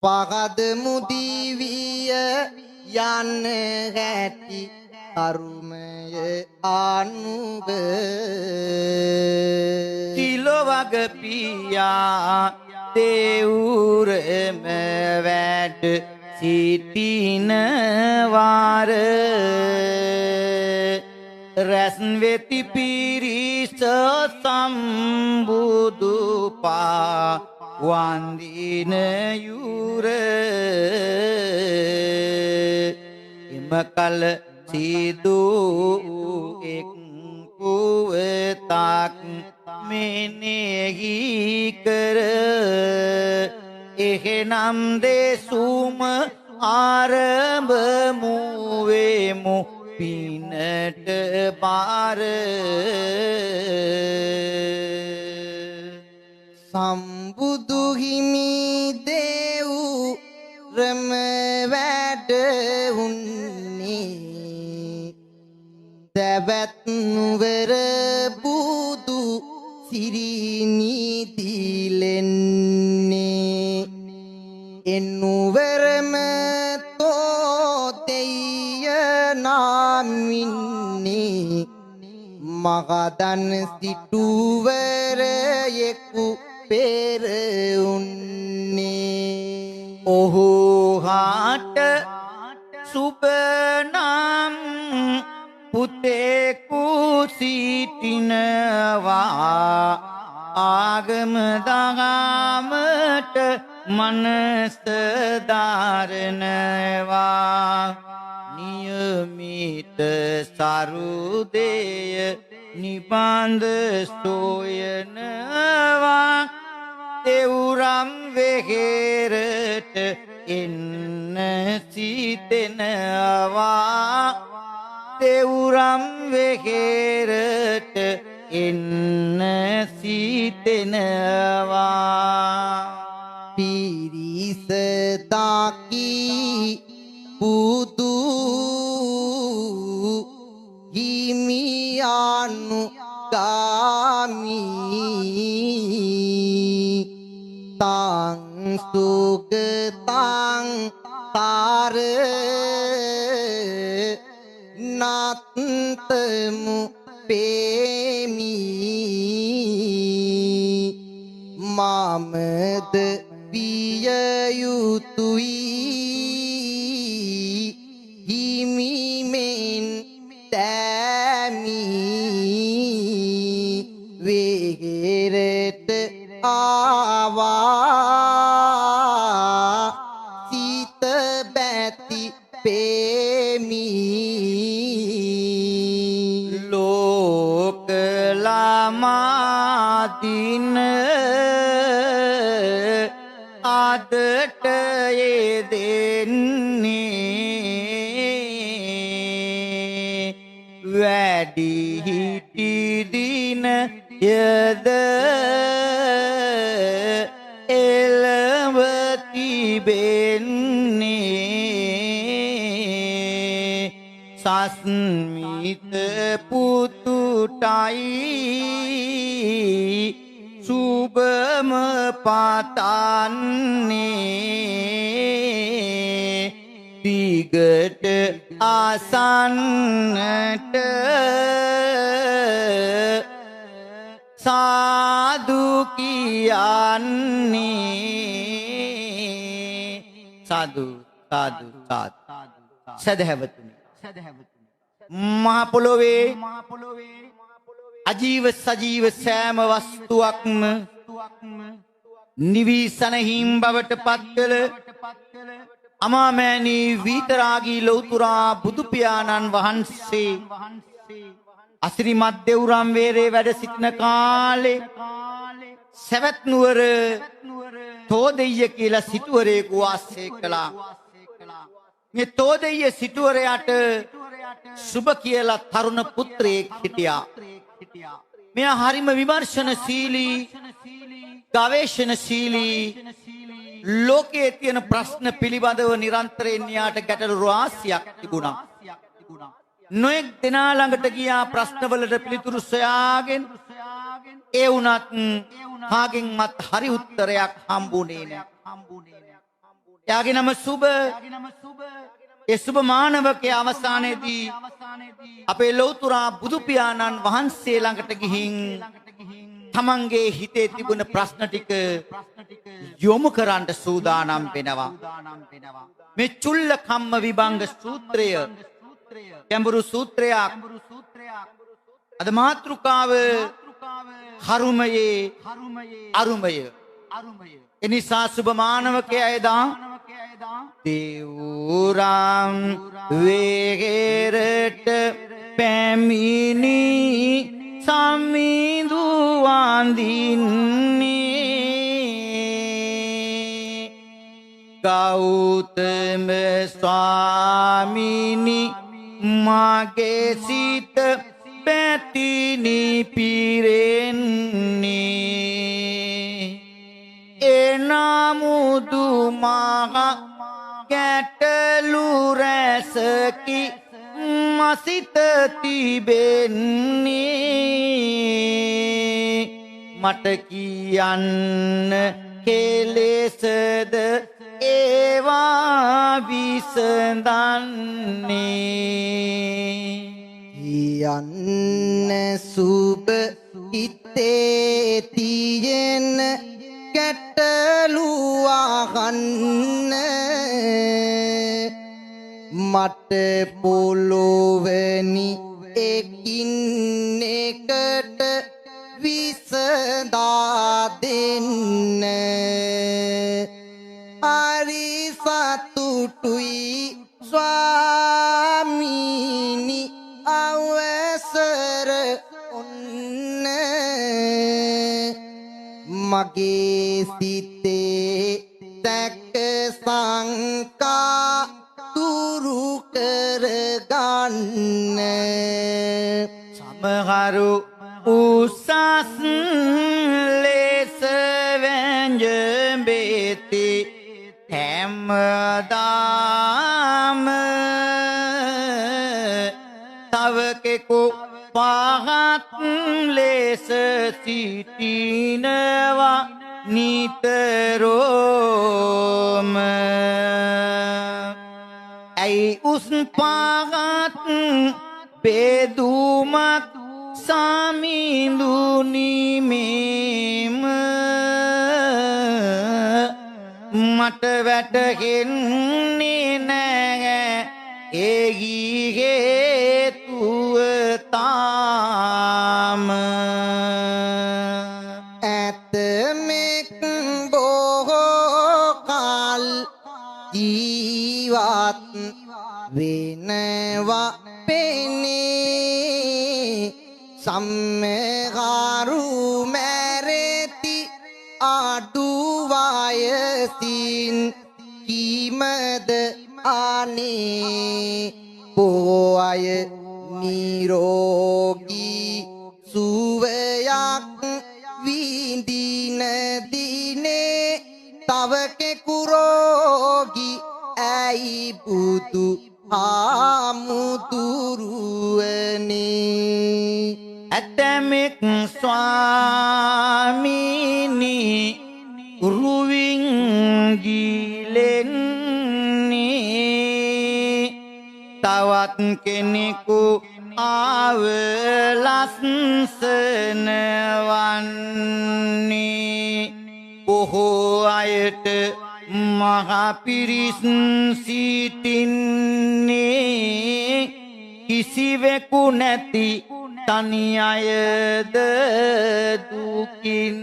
පහද මුදිවිය යන්න හැටි කරුමය අනුග තිලොවග පියා දෙවුරම වැඩ සිටින වාර රැස් වෙති පිරිස සම්බුදු පා වන්දින යුර එම කල සිදු එක් පුවතක් මෙනෙහි කර එහෙනම් දෙසුම ආරඹමු වෙමු පිනට බාර සම්බුදු හිමි දේව් රම වැඩ උන්නේ සවැත් නුවර බුදු සිරිනිදිලෙන්නේ එනුවරම තෝතෙය නාමින්නේ මගදන් සිටුවරයෙකු පෙර උන්නේ ඔහු හාට සුබනම් පුතෙකු සිටිනවා ආගම දහමට මනස ධාරනවා නියමිත සරුදේය නිබන්ධ සොයනවා දෙවුරම් වෙහෙරට එන්න සිතෙනවා දෙවුරම් වෙහෙරට එන්න සිතෙනවා පිරිස දාකී බුදු හිමියානු ගාමී තං සුගතං තාර නත්තමු පේමි මමද පිය යුතුයි හිමිමෙන් තෑමි වෙහෙරට ආවා සිත බැති පේමි ලෝකලමාදින අදට යෙදෙන්නේ වැඩි හිටිදින යද එළව තිබෙන්නේ සස්මිත පුතුටයි සුබම පතන්නේ දිගට ආසන්නට සාදු කියන්නේ සාදු සාදු සාදු සදහැවතුනි මහ පොළොවේ අජීව සජීව සෑම වස්තුවක්ම නිවිසනහිම් බවට පත්කළ අමාමෑණී විතරාගී ලෞතුරා බුදු පියාණන් වහන්සේ අසිරිමත් දෙවුරම් වේරේ වැඩ සිටින කාලේ සවැත් නුවර තෝදෙය්‍ය කියලා සිටුවරයෙකු වාසය කළා. මේ තෝදෙය්‍ය සිටුවරයාට සුබ කියලා තරුණ පුත්‍රයෙක් හිටියා. මෙයා හරිම විමර්ශනශීලී ගවේෂණශීලී ලෝකයේ තියෙන ප්‍රශ්න පිළිබඳව නිරන්තරයෙන් යාට ගැටලු රාශියක් තිබුණා. නොයෙක් දෙනා ළඟට ගියා ප්‍රශ්නවලට පිළිතුරු සොයාගෙන ඒ වුණත් කාගෙන්වත් හරි උත්තරයක් හම්බුනේ නැහැ. එයාගේ නම සුබ. ඒ සුබ මානවකයා අවසානයේදී අපේ ලෞතුරා බුදු පියාණන් වහන්සේ ළඟට ගිහින් තමන්ගේ හිතේ තිබුණ ප්‍රශ්න ටික යොමු කරන්න සූදානම් වෙනවා. මේ චුල්ල කම්ම විභංග සූත්‍රය ගැඹුරු සූත්‍රයක්. අද මාතෘකාව කර්මයේ අරුමය. එනිසා සුබ මානවකයා එදා දේවුරම් වේගෙරට පැමිණි සමිඳු වඳින්නේ ගෞතම ස්වාමීනි මගේ සිත පැතිනි පිරෙන්නේ එනමුදු මහ ගැටලු රැසකි මසිත තිබෙන්නේ මට කියන්න කෙලෙසද ඒවා විසඳන්නේ යන්න සුබ හිතේ තියෙන ගැටලු අහන්න මට පොළොවනි එකින් එකට විසඳා දෙන්න හරි සතුටුයි ස්වාමීනි අවසර ඔන්න මගේ සිතේ තැක සංකා දුරු කරගන්න සමහරු උසස් ලෙස වැංජබේති හැමදාම තව කෙකු පහත් ලෙස සිටිනවා නිතරම ඇයි උස් පහත් බෙදුමක් සමිඳුනිමේම මට වැටහෙන්නේ නැහැ ඒහි හේතුව තාම ඇතමෙක් බොහෝ කල් ජීවත් වෙනවා පෙනේ සම්මහරු මැරෙති අඩු වයසින් කීමද අනේ බොහෝ අය නිරෝගී සුවයක් විඳින දිනේ තව කෙකු රෝගී ඇයි බුදු හාමුදුරුවනේ ඇතමෙක් ස්වාමීනි රුවින් ගිලෙන්නේ තවත් කෙනෙකු ආවලස්සන වන්නේ බොහෝ අයට මහ පිරිස් සිටින්නේ කිසිවෙකු නැති තනි අයද දුකින්